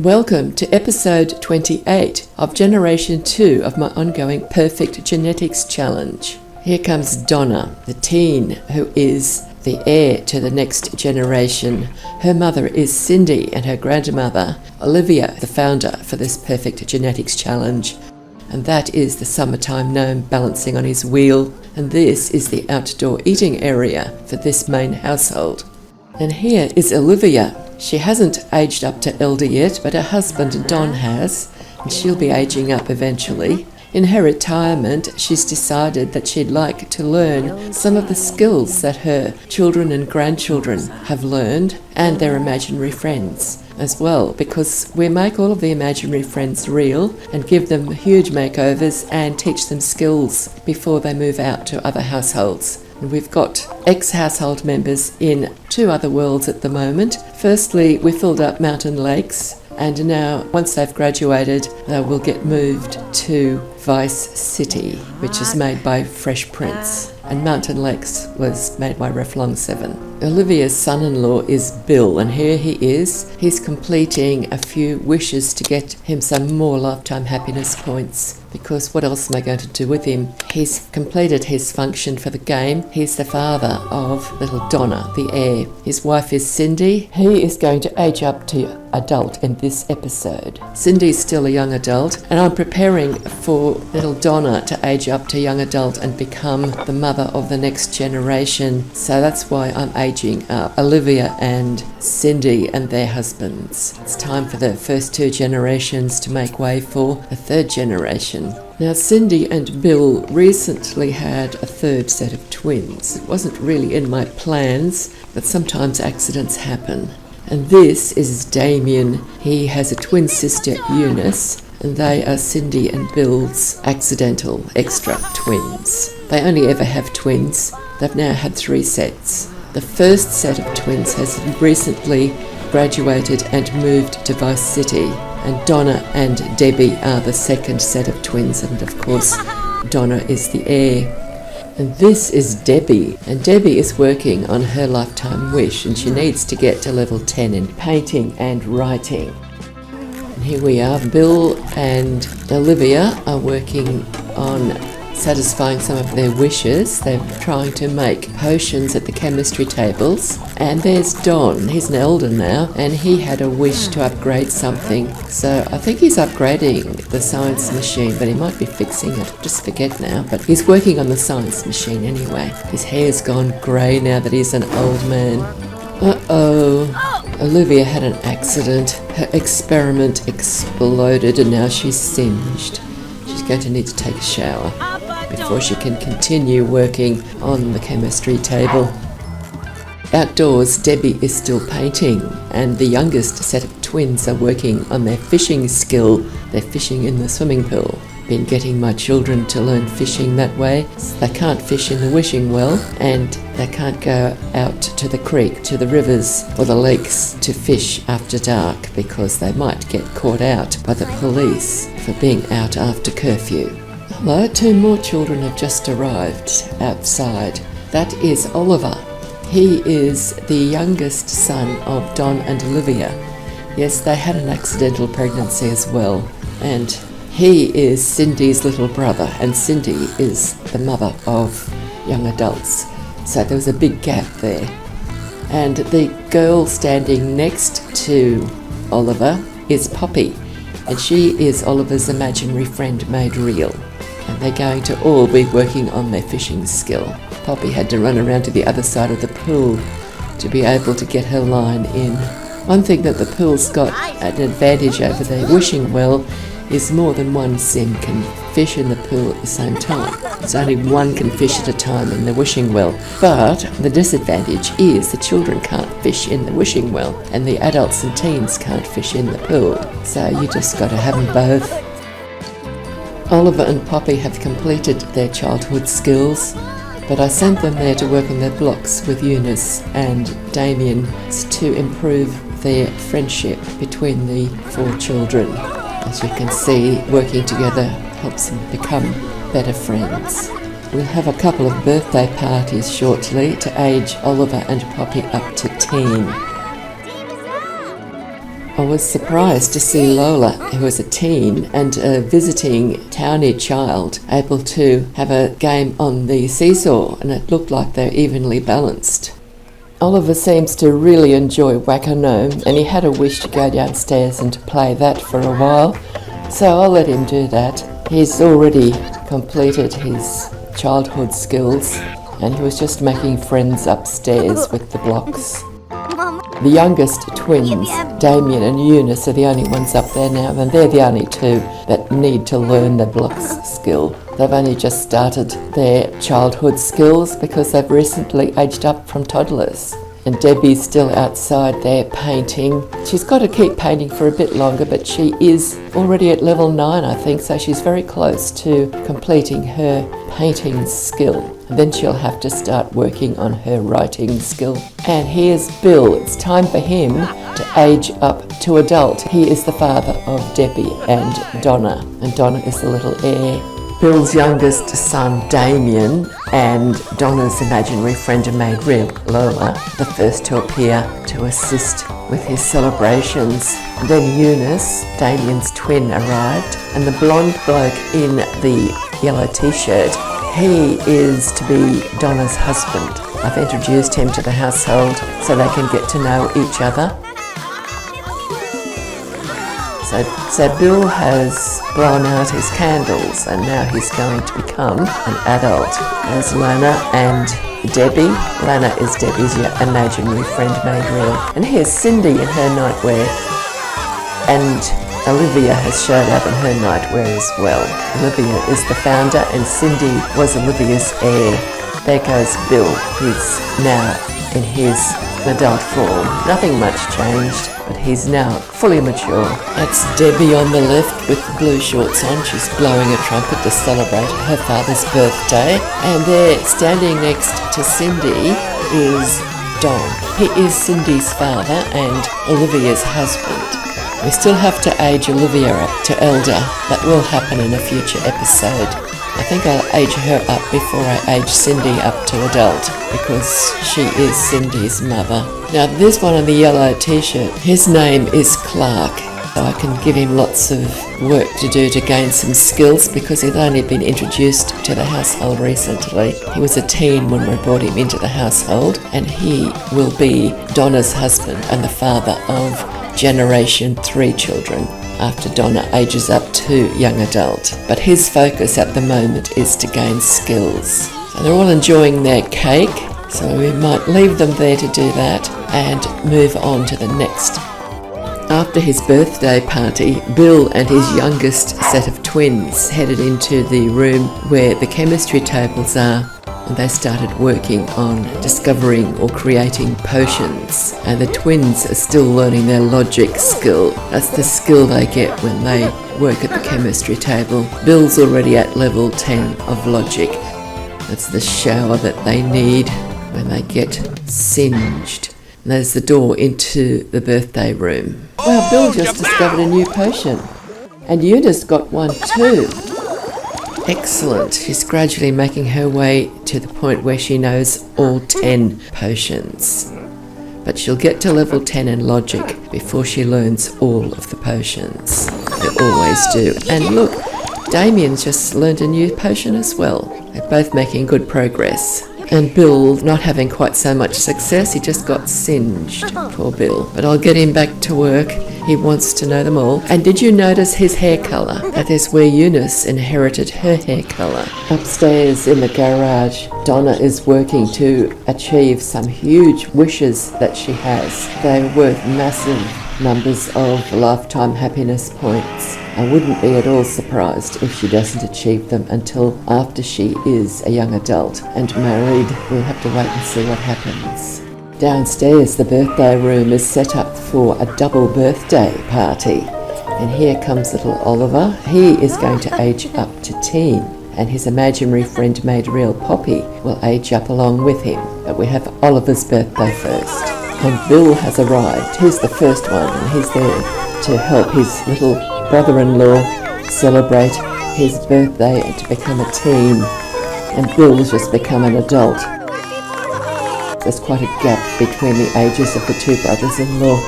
Welcome to episode 28 of Generation 2 of my ongoing Perfect Genetics Challenge. Here comes Donna, the teen who is the heir to the next generation. Her mother is Cindy and her grandmother, Olivia, the founder for this Perfect Genetics Challenge. And that is the summertime gnome balancing on his wheel. And this is the outdoor eating area for this main household. And here is Olivia. She hasn't aged up to elder yet, but her husband Don has, and she'll be aging up eventually. In her retirement, she's decided that she'd like to learn some of the skills that her children and grandchildren have learned, and their imaginary friends as well, because we make all of the imaginary friends real and give them huge makeovers and teach them skills before they move out to other households. And we've got ex-household members in 2 other worlds at the moment. Firstly, we filled up Mountain Lakes, and now once they've graduated, they will get moved to Vice City, which is made by Fresh Prince, and Mountain Lakes was made by Reflong 7. Olivia's son-in-law is Bill, and here he is. He's completing a few wishes to get him some more lifetime happiness points, because what else am I going to do with him? He's completed his function for the game. He's the father of little Donna, the heir. His wife is Cindy. He is going to age up to adult in this episode. Cindy's still a young adult, and I'm preparing for little Donna to age up to young adult and become the mother of the next generation. So that's why I'm aging up Olivia and Cindy and their husbands. It's time for the first 2 generations to make way for a 3rd generation. Now, Cindy and Bill recently had a 3rd set of twins. It wasn't really in my plans, but sometimes accidents happen. And this is Damien. He has a twin sister, Eunice, and they are Cindy and Bill's accidental extra twins. They only ever have twins. They've now had 3 sets. The first set of twins has recently graduated and moved to Vice City, and Donna and Debbie are the 2nd set of twins, and of course Donna is the heir. And this is Debbie, and Debbie is working on her lifetime wish, and she needs to get to level 10 in painting and writing. And here we are. Bill and Olivia are working on satisfying some of their wishes. They're trying to make potions at the chemistry tables. And there's Don. He's an elder now, and he had a wish to upgrade something. So I think he's upgrading the science machine, but he might be fixing it. Just forget now. But he's working on the science machine anyway. His hair's gone grey now that he's an old man. Uh-oh. Olivia had an accident. Her experiment exploded, and now she's singed. She's going to need to take a shower before she can continue working on the chemistry table. Outdoors, Debbie is still painting, and the youngest set of twins are working on their fishing skill. They're fishing in the swimming pool. Been getting my children to learn fishing that way. They can't fish in the wishing well, and they can't go out to the creek, to the rivers or the lakes to fish after dark, because they might get caught out by the police for being out after curfew. Hello, 2 more children have just arrived outside. That is Oliver. He is the youngest son of Don and Olivia. Yes, they had an accidental pregnancy as well, and he is Cindy's little brother, and Cindy is the mother of young adults. So there was a big gap there. And the girl standing next to Oliver is Poppy, and she is Oliver's imaginary friend made real. And they're going to all be working on their fishing skill. Poppy had to run around to the other side of the pool to be able to get her line in. One thing that the pool's got an advantage over the wishing well is more than one sim can fish in the pool at the same time. It's only one can fish at a time in the wishing well. But the disadvantage is the children can't fish in the wishing well, and the adults and teens can't fish in the pool. So you just got to have them both. Oliver and Poppy have completed their childhood skills, but I sent them there to work on their blocks with Eunice and Damien to improve their friendship between the 4 children. As you can see, working together helps them become better friends. We'll have a couple of birthday parties shortly to age Oliver and Poppy up to teen. I was surprised to see Lola, who was a teen and a visiting townie child, able to have a game on the seesaw, and it looked like they're evenly balanced. Oliver seems to really enjoy Whack-A-Gnome, and he had a wish to go downstairs and to play that for a while, so I'll let him do that. He's already completed his childhood skills, and he was just making friends upstairs with the blocks. The youngest twins, Damien and Eunice, are the only ones up there now, and they're the only two that need to learn the blocks skill. They've only just started their childhood skills because they've recently aged up from toddlers. And Debbie's still outside there painting. She's got to keep painting for a bit longer, but she is already at level 9, I think, so she's very close to completing her painting skill. And then she'll have to start working on her writing skill. And here's Bill. It's time for him to age up to adult. He is the father of Debbie and Donna is the little heir. Bill's youngest son, Damien, and Donna's imaginary friend and maid real, Lola, the first to appear to assist with his celebrations. Then Eunice, Damien's twin, arrived, and the blonde bloke in the yellow t-shirt, he is to be Donna's husband. I've introduced him to the household so they can get to know each other. So Bill has blown out his candles, and now he's going to become an adult. There's Lana and Debbie. Lana is Debbie's imaginary friend made real. And here's Cindy in her nightwear. And Olivia has showed up in her nightwear as well. Olivia is the founder, and Cindy was Olivia's heir. There goes Bill. He's now in his adult form. Nothing much changed, but he's now fully mature. That's Debbie on the left with the blue shorts on. She's blowing a trumpet to celebrate her father's birthday. And there, standing next to Cindy, is Don. He is Cindy's father and Olivia's husband. We still have to age Olivia up to elder. That will happen in a future episode. I think I'll age her up before I age Cindy up to adult, because she is Cindy's mother. Now this one on the yellow t-shirt, his name is Clark, so I can give him lots of work to do to gain some skills, because he's only been introduced to the household recently. He was a teen when we brought him into the household, and he will be Donna's husband and the father of Generation 3 children, after Donna ages up to young adult. But his focus at the moment is to gain skills. So they're all enjoying their cake, so we might leave them there to do that and move on to the next. After his birthday party, Bill and his youngest set of twins headed into the room where the chemistry tables are, and they started working on discovering or creating potions. And the twins are still learning their logic skill. That's the skill they get when they work at the chemistry table. Bill's already at level 10 of logic. That's the shower that they need when they get singed. And there's the door into the birthday room. Well, Bill just discovered a new potion. And Eunice got one too. Excellent. She's gradually making her way to the point where she knows all 10 potions. But she'll get to level 10 in logic before she learns all of the potions. They always do. And look, Damien's just learned a new potion as well. They're both making good progress. And Bill, not having quite so much success, he just got singed. Poor Bill. But I'll get him back to work. He wants to know them all. And did you notice his hair colour? That is where Eunice inherited her hair colour. Upstairs in the garage, Donna is working to achieve some huge wishes that she has. They're worth massive numbers of lifetime happiness points. I wouldn't be at all surprised if she doesn't achieve them until after she is a young adult and married. We'll have to wait and see what happens. Downstairs, the birthday room is set up for a double birthday party. And here comes little Oliver. He is going to age up to teen, and his imaginary friend made real, Poppy, will age up along with him. But we have Oliver's birthday first. And Bill has arrived. He's the first one, and he's there to help his little brother-in-law celebrate his birthday and to become a teen. And Bill's just become an adult. There's quite a gap between the ages of the two brothers-in-law.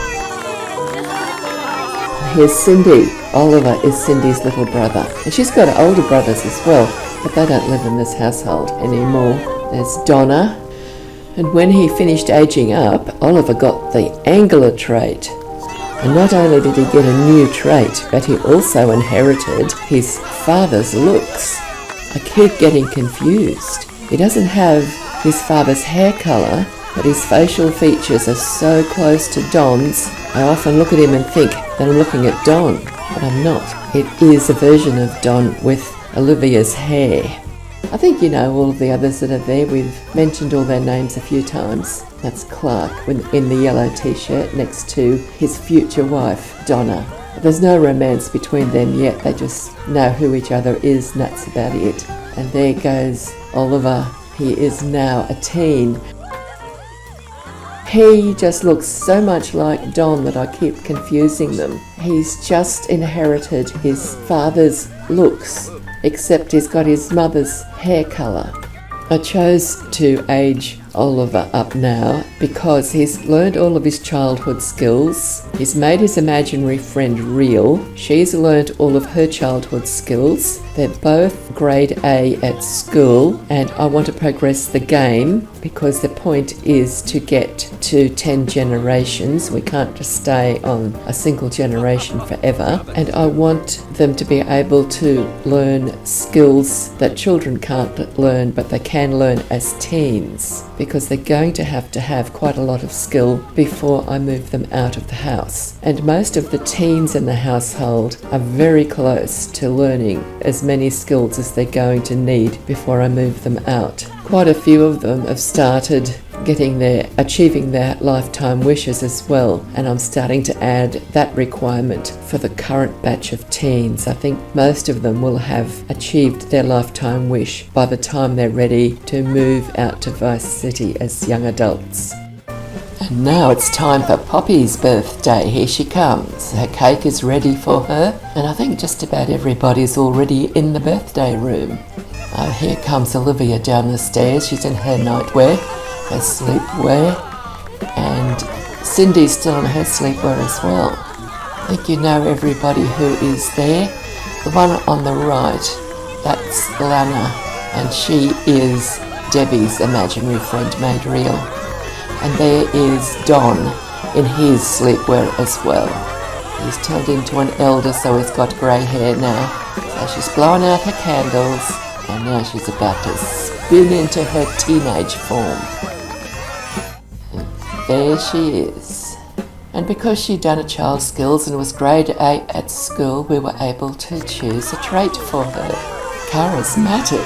here's Cindy. Oliver is Cindy's little brother. And she's got older brothers as well, but they don't live in this household anymore. There's Donna. And when he finished aging up, Oliver got the Angler trait. And not only did he get a new trait, but he also inherited his father's looks. I keep getting confused. He doesn't have his father's hair colour, but his facial features are so close to Don's. I often look at him and think that I'm looking at Don, but I'm not. It is a version of Don with Olivia's hair. I think you know all of the others that are there. We've mentioned all their names a few times. That's Clark in the yellow t-shirt next to his future wife, Donna. But there's no romance between them yet. They just know who each other is, and that's about it. And there goes Oliver. He is now a teen. He just looks so much like Don that I keep confusing them. He's just inherited his father's looks, except he's got his mother's hair colour. I chose to age Oliver up now because he's learned all of his childhood skills. He's made his imaginary friend real. She's learned all of her childhood skills. They're both grade A at school, and I want to progress the game because the point is to get to 10 generations. We can't just stay on a single generation forever, and I want them to be able to learn skills that children can't learn, but they can learn as teens, because they're going to have quite a lot of skill before I move them out of the house. And most of the teens in the household are very close to learning as many skills as they're going to need before I move them out. Quite a few of them have started achieving their lifetime wishes as well, and I'm starting to add that requirement for the current batch of teens. I think most of them will have achieved their lifetime wish by the time they're ready to move out to Vice City as young adults. And now it's time for Poppy's birthday. Here she comes. Her cake is ready for her, and I think just about everybody's already in the birthday room. Here comes Olivia down the stairs. She's in her nightwear, her sleepwear, and Cindy's still in her sleepwear as well. I think you know everybody who is there. The one on the right, that's Lana, and she is Debbie's imaginary friend made real. And there is Don in his sleepwear as well. He's turned into an elder, so he's got grey hair now. So she's blown out her candles, and now she's about to spin into her teenage form. And there she is. And because she'd done a child's skills and was grade A at school, we were able to choose a trait for her. Charismatic.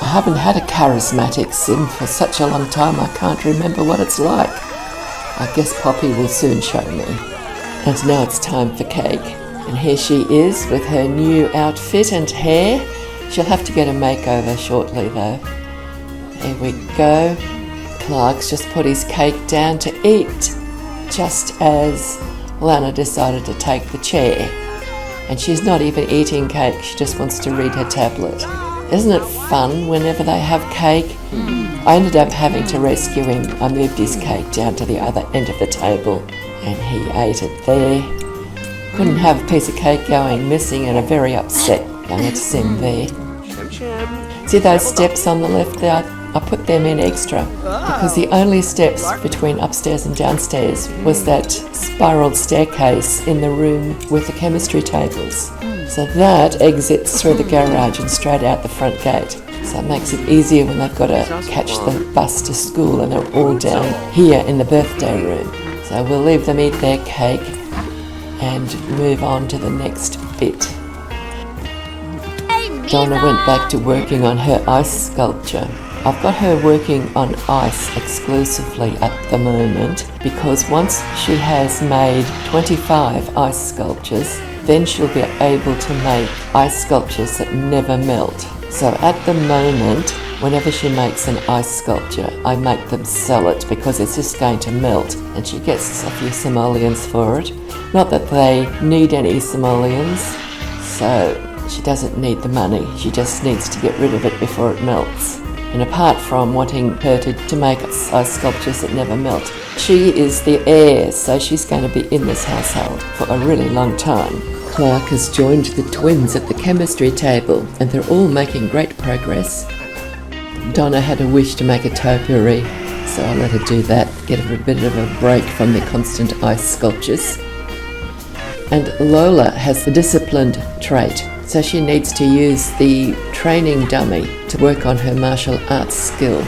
I haven't had a charismatic sim for such a long time I can't remember what it's like. I guess Poppy will soon show me. And now it's time for cake. And here she is with her new outfit and hair. She'll have to get a makeover shortly though. Here we go. Clark's just put his cake down to eat, just as Lana decided to take the chair. And she's not even eating cake, she just wants to read her tablet. Isn't it fun whenever they have cake? I ended up having to rescue him. I moved his cake down to the other end of the table and he ate it there. Couldn't have a piece of cake going missing and are very upset. Young Sim there. See those steps on the left there? I put them in extra because the only steps between upstairs and downstairs was that spiraled staircase in the room with the chemistry tables. So that exits through the garage and straight out the front gate. So it makes it easier when they've got to catch the bus to school and they're all down here in the birthday room. So we'll leave them eat their cake and move on to the next bit. Donna went back to working on her ice sculpture. I've got her working on ice exclusively at the moment because once she has made 25 ice sculptures, then she'll be able to make ice sculptures that never melt. So at the moment, whenever she makes an ice sculpture, I make them sell it because it's just going to melt, and she gets a few simoleons for it. Not that they need any simoleons, so she doesn't need the money. She just needs to get rid of it before it melts. And apart from wanting her to make ice sculptures that never melt, she is the heir, so she's going to be in this household for a really long time. Clark has joined the twins at the chemistry table, and they're all making great progress. Donna had a wish to make a topiary, so I let her do that, get her a bit of a break from the constant ice sculptures. And Lola has the disciplined trait, so she needs to use the training dummy to work on her martial arts skill.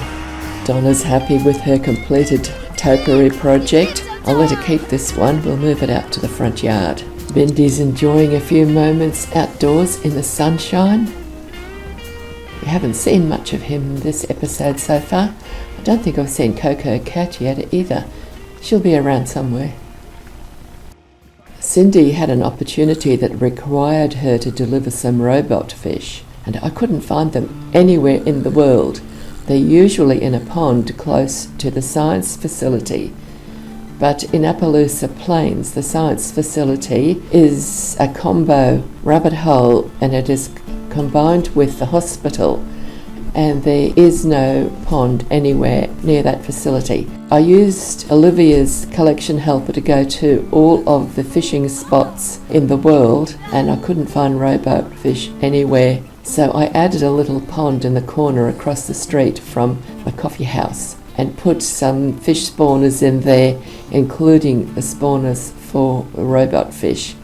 Donna's happy with her completed topiary project. I'll let her keep this one, we'll move it out to the front yard. Bindy's enjoying a few moments outdoors in the sunshine. We haven't seen much of him in this episode so far. I don't think I've seen Coco Cat yet either. She'll be around somewhere. Cindy had an opportunity that required her to deliver some robot fish, and I couldn't find them anywhere in the world. They're usually in a pond close to the science facility, but in Appaloosa Plains, the science facility is a combo rabbit hole, and it is combined with the hospital, and there is no pond anywhere near that facility. I used Olivia's collection helper to go to all of the fishing spots in the world, and I couldn't find rowboat fish anywhere, so I added a little pond in the corner across the street from the coffee house and put some fish spawners in there, including the spawners for rowboat fish.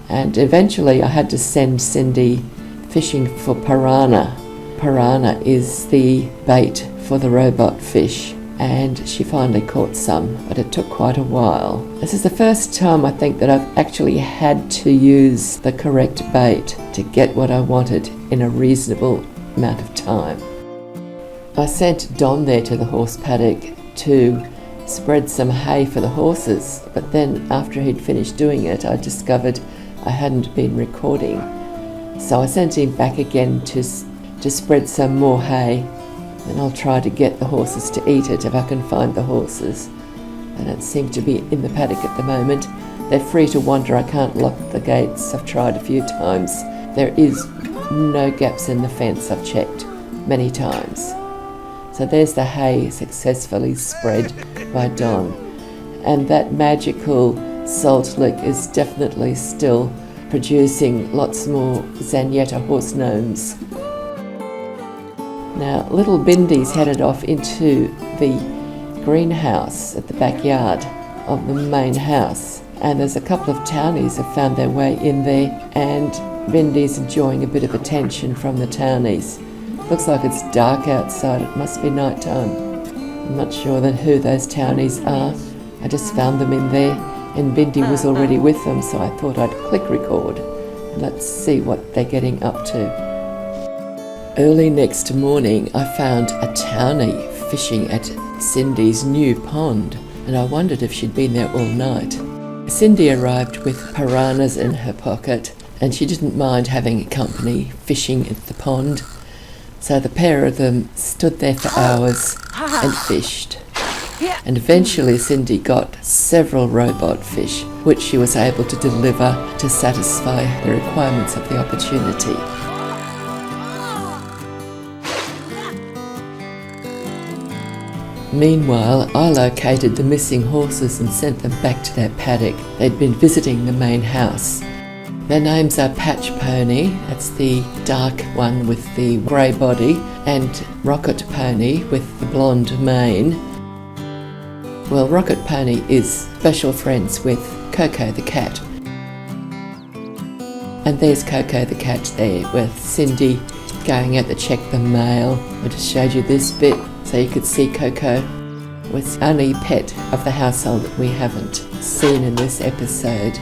And eventually I had to send Cindy fishing for piranha. Piranha is the bait for the rowboat fish, and she finally caught some, but it took quite a while. This is the first time I think that I've actually had to use the correct bait to get what I wanted in a reasonable amount of time. I sent Don there to the horse paddock to spread some hay for the horses, but then after he'd finished doing it, I discovered I hadn't been recording. So I sent him back again to spread some more hay, and I'll try to get the horses to eat it if I can find the horses. They don't seem to be in the paddock at the moment. They're free to wander. I can't lock the gates. I've tried a few times. There is no gaps in the fence. I've checked many times. So there's the hay successfully spread by Don. And that magical salt lick is definitely still producing lots more Zanyeta horse gnomes. Now, little Bindy's headed off into the greenhouse at the backyard of the main house, and there's a couple of townies have found their way in there, and Bindy's enjoying a bit of attention from the townies. Looks like it's dark outside, it must be night time. I'm not sure who those townies are. I just found them in there, and Bindy was already with them, so I thought I'd click record. Let's see what they're getting up to. Early next morning, I found a townie fishing at Cindy's new pond, and I wondered if she'd been there all night. Cindy arrived with piranhas in her pocket, and she didn't mind having company fishing at the pond. So the pair of them stood there for hours and fished. And eventually Cindy got several robot fish, which she was able to deliver to satisfy the requirements of the opportunity. Meanwhile, I located the missing horses and sent them back to their paddock. They'd been visiting the main house. Their names are Patch Pony, that's the dark one with the grey body, and Rocket Pony with the blonde mane. Well, Rocket Pony is special friends with Coco the cat. And there's Coco the cat there with Cindy going out to check the mail. I just showed you this bit so you could see Coco was the only pet of the household that we haven't seen in this episode.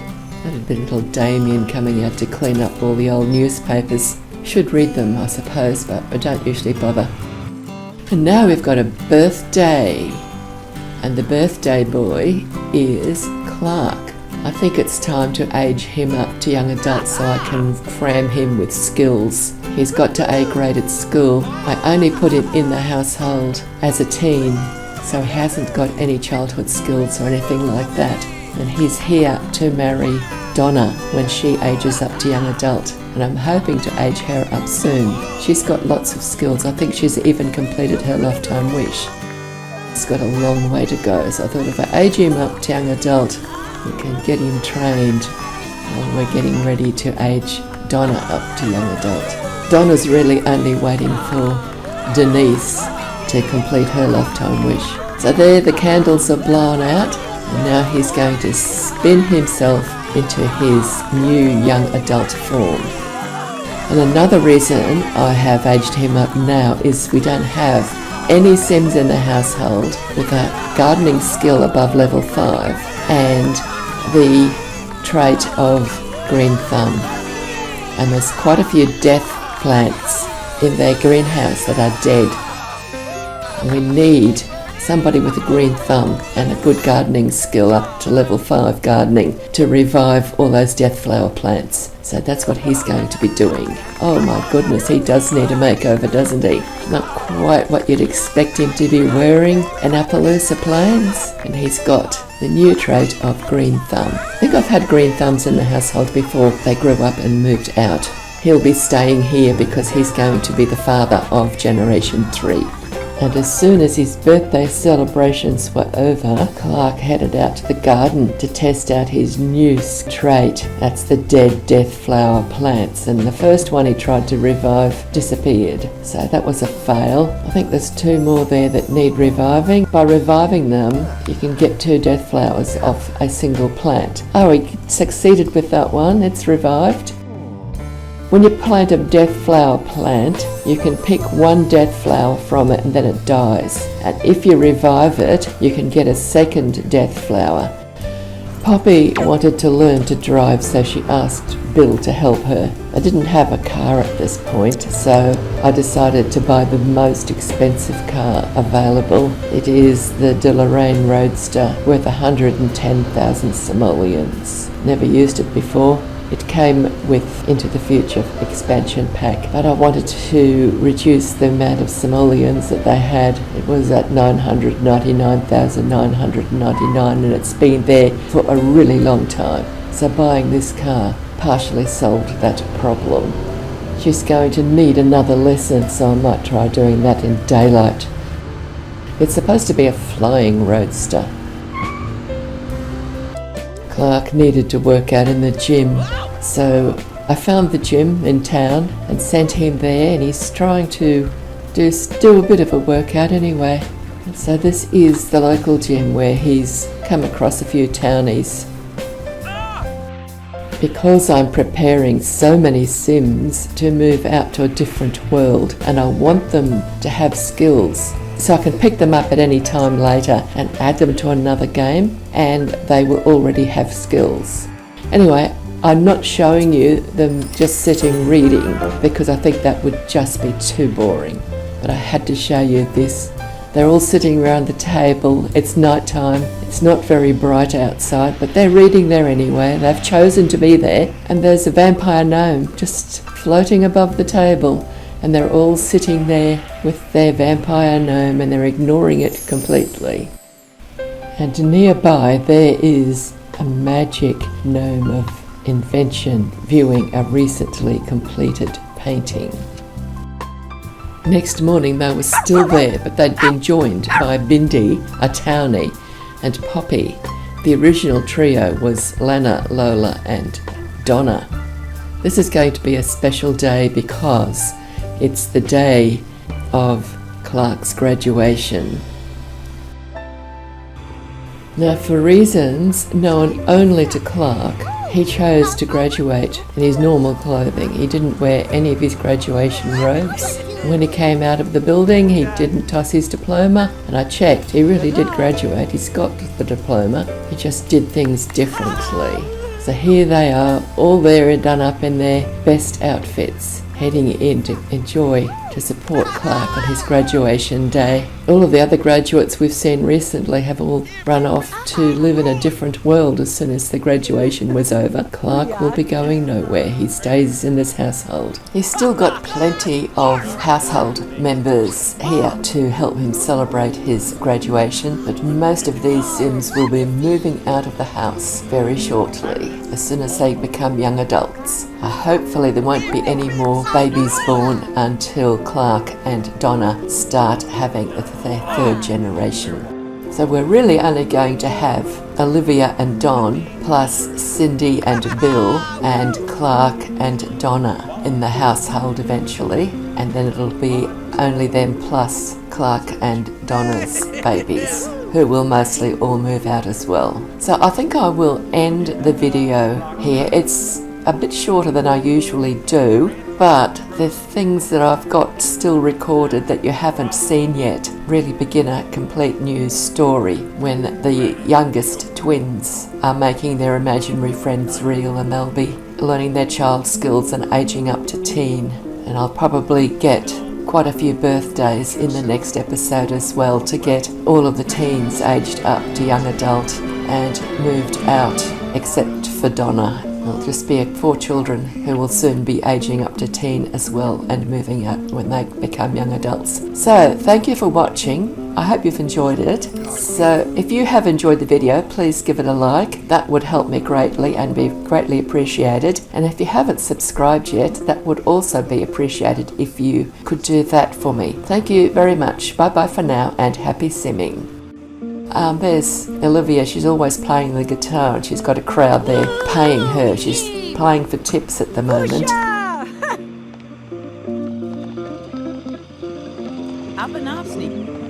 That had been little Damien coming out to clean up all the old newspapers. Should read them, I suppose, but I don't usually bother. And now we've got a birthday. And the birthday boy is Clark. I think it's time to age him up to young adult so I can cram him with skills. He's got to A grade at school. I only put him in the household as a teen, so he hasn't got any childhood skills or anything like that. And he's here to marry Donna when she ages up to young adult, and I'm hoping to age her up soon. She's got lots of skills. I think she's even completed her lifetime wish. It's got a long way to go, so I thought if I age him up to young adult, we can get him trained while we're getting ready to age Donna up to young adult. Donna's really only waiting for Denise to complete her lifetime wish. So there the candles are blown out, and now he's going to spin himself into his new young adult form. And another reason I have aged him up now is we don't have any Sims in the household with a gardening skill above level 5 and the trait of green thumb. And there's quite a few death plants in their greenhouse that are dead. And we need somebody with a green thumb and a good gardening skill up to level 5 gardening to revive all those death flower plants. So that's what he's going to be doing. Oh my goodness, he does need a makeover, doesn't he? Not quite what you'd expect him to be wearing in Appaloosa Plains. And he's got the new trait of green thumb. I think I've had green thumbs in the household before they grew up and moved out. He'll be staying here because he's going to be the father of Generation 3. And as soon as his birthday celebrations were over, Clark headed out to the garden to test out his new trait. That's the dead death flower plants. And the first one he tried to revive disappeared. So that was a fail. I think there's 2 more there that need reviving. By reviving them, you can get 2 death flowers off a single plant. Oh, he succeeded with that one. It's revived. When you plant a death flower plant, you can pick 1 death flower from it and then it dies. And if you revive it, you can get a second death flower. Poppy wanted to learn to drive, so she asked Bill to help her. I didn't have a car at this point, so I decided to buy the most expensive car available. It is the De Lorraine Roadster, worth 110,000 simoleons. Never used it before. It came with Into the Future expansion pack, but I wanted to reduce the amount of simoleons that they had. It was at 999,999 and it's been there for a really long time. So buying this car partially solved that problem. She's going to need another lesson, so I might try doing that in daylight. It's supposed to be a flying roadster. Clark needed to work out in the gym, so I found the gym in town and sent him there, and he's trying to do a bit of a workout anyway. And so this is the local gym where he's come across a few townies. Because I'm preparing so many Sims to move out to a different world, and I want them to have skills, so I can pick them up at any time later and add them to another game, and they will already have skills. Anyway, I'm not showing you them just sitting reading because I think that would just be too boring. But I had to show you this. They're all sitting around the table. It's night time. It's not very bright outside, but they're reading there anyway. They've chosen to be there. And there's a vampire gnome just floating above the table. And they're all sitting there with their vampire gnome and they're ignoring it completely. And nearby there is a magic gnome of invention viewing a recently completed painting. Next morning they were still there, but they'd been joined by Bindi, a townie, and Poppy. The original trio was Lana, Lola and Donna. This is going to be a special day because it's the day of Clark's graduation. Now, for reasons known only to Clark, he chose to graduate in his normal clothing. He didn't wear any of his graduation robes. When he came out of the building, he didn't toss his diploma, and I checked, he really did graduate. He's got the diploma. He just did things differently. So here they are, all there and done up in their best outfits, heading in to enjoy, to support Clark on his graduation day. All of the other graduates we've seen recently have all run off to live in a different world as soon as the graduation was over. Clark will be going nowhere. He stays in this household. He's still got plenty of household members here to help him celebrate his graduation, but most of these Sims will be moving out of the house very shortly. as soon as they become young adults. Hopefully there won't be any more babies born until Clark and Donna start having their third generation. So we're really only going to have Olivia and Don plus Cindy and Bill and Clark and Donna in the household eventually, and then it'll be only them plus Clark and Donna's babies, who will mostly all move out as well. So I think I will end the video here. It's a bit shorter than I usually do, but the things that I've got still recorded that you haven't seen yet really begin a complete new story when the youngest twins are making their imaginary friends real, and they'll be learning their child skills and aging up to teen. And I'll probably get quite a few birthdays in the next episode as well to get all of the teens aged up to young adult and moved out, except for Donna. There'll just be 4 children who will soon be aging up to teen as well and moving out when they become young adults. So thank you for watching. I hope you've enjoyed it. So if you have enjoyed the video, please give it a like. That would help me greatly and be greatly appreciated. And if you haven't subscribed yet, that would also be appreciated if you could do that for me. Thank you very much. Bye bye for now and happy simming. There's Olivia. She's always playing the guitar and she's got a crowd there paying her. She's playing for tips at the moment. Up and up, Sneaky.